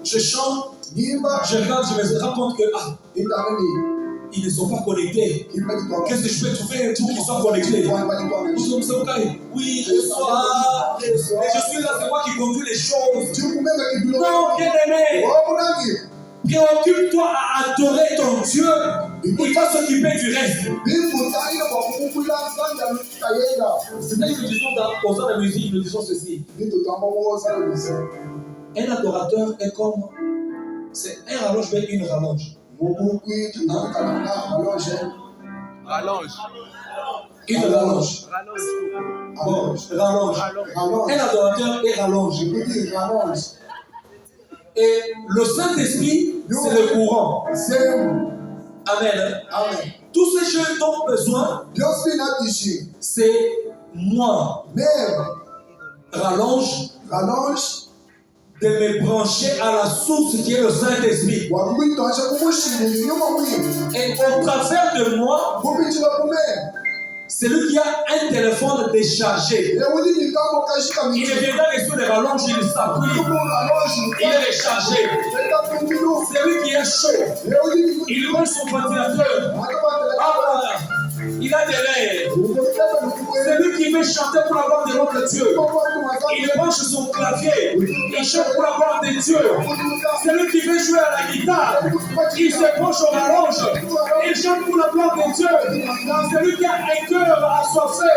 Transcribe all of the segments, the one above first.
je chante, je regarde, je me rends compte que ils ne sont pas connectés. Qu'est-ce que je peux trouver pour qu'ils soient connectés? Oui, je suis là, c'est moi qui conduis les choses. Non, bien aimé. Préoccupe-toi à adorer ton Dieu. Il va s'occuper du reste. C'est là que nous disons dans posant la musique, nous disons ceci. Un adorateur est comme c'est un rallonge vers une rallonge. Une rallonge. Rallonge. Un adorateur est rallonge. Et le Saint-Esprit, c'est le courant. Amen. Tous ces jeunes ont besoin, c'est moi. Rallonge. De me brancher à la source qui est le Saint-Esprit. Et au travers de moi, celui qui a un téléphone déchargé, il ne viendra que sur les rallonges, il s'appuie, il est déchargé. Celui qui est chaud, il range son ventilateur. Il a des l'air. Celui qui veut chanter pour la gloire de notre Dieu, il branche son clavier, il chante pour la gloire de Dieu. Celui qui veut jouer à la guitare, il se branche au rallonge, il chante pour la gloire de Dieu. Celui qui a un cœur assoiffé,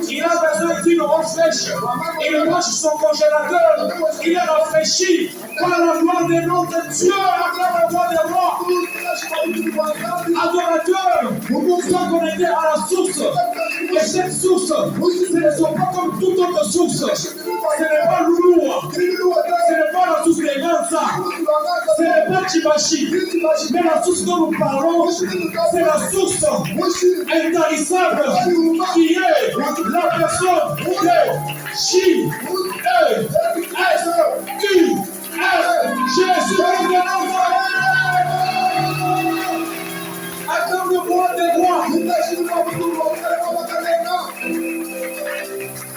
il a besoin d'une eau fraîche, il branche son congélateur, il est rafraîchi par la gloire de notre Dieu, la gloire de moi. Adorateur, nous sommes connectés à la source. Et cette source, ce ne sont pas comme toute autre source. Ce n'est pas Louloua. Ce n'est pas la source des Gansa. Ce n'est pas Chibachi. Mais la source dont nous parlons, c'est la source intarissable qui est la personne de J-E-S-U-S. Jésus de Nazareth. Accorde-moi des droits.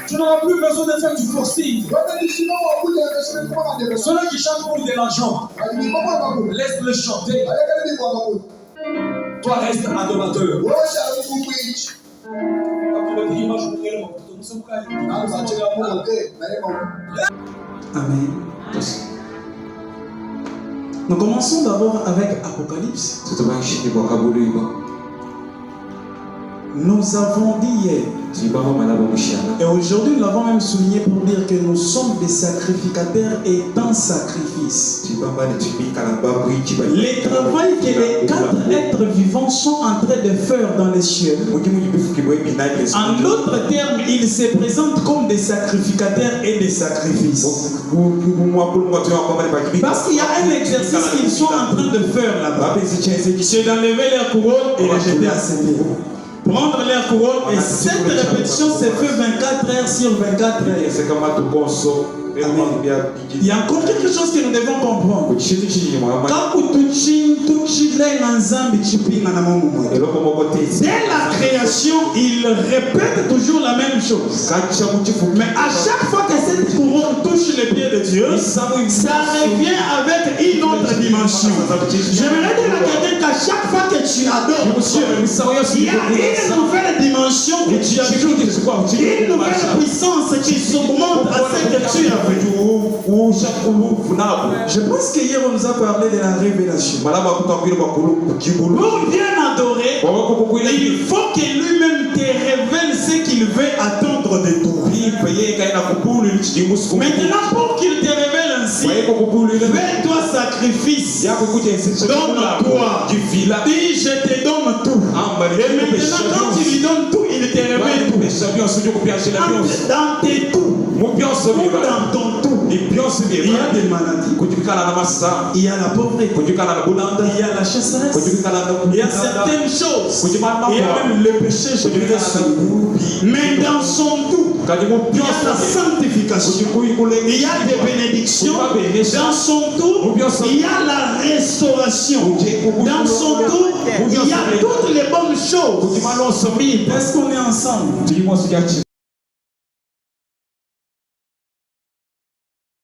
Tu n'auras plus besoin de faire du forcing. Celui qui chante pour de l'argent, laisse-le chanter. Toi, reste adorateur. Amen. Nous commençons d'abord avec Apocalypse. Nous avons dit hier, et aujourd'hui nous l'avons même souligné pour dire que nous sommes des sacrificateurs et un sacrifice. Les travail que les 4 êtres vivants sont en train de faire dans les cieux, en d'autres termes, ils se présentent comme des sacrificateurs et des sacrifices. Parce qu'il y a un exercice qu'ils sont en train de faire là-bas. C'est d'enlever leur couronne et les jeter à ses pieds. Prendre leur couronne, et cette répétition se fait 24 heures sur 24 heures. Il y a encore quelque chose que nous devons comprendre. Dès la création, il répète toujours la même chose. Mais à chaque fois que cette couronne touche les pieds de Dieu, ça revient avec une autre dimension. J'aimerais dire à quelqu'un qu'à chaque fois que tu adores Dieu, il y a une nouvelle dimension que tu as, une nouvelle puissance qui s'augmente à ce que tu as. Je pense qu'hier on nous a parlé de la révélation. Pour bien adorer, il faut que lui-même te révèle ce qu'il veut attendre de toi. Maintenant, pour qu'il te révèle ainsi, fais-toi sacrifice. Donne-toi. Dis, je te donne tout. Et maintenant, quand tu lui donnes tout, il te révèle tout. Dans tes tout. Ou dans ton tout. Il y a des maladies. Il y a la pauvreté. Il y a la chasseresse. Il y a certaines choses. Il y a même le péché. Mais dans son tout, il y a la sanctification. Il y a des bénédictions. Dans son tout, il y a la restauration. Dans son tout, il y a toutes les bonnes choses. Est-ce qu'on est ensemble?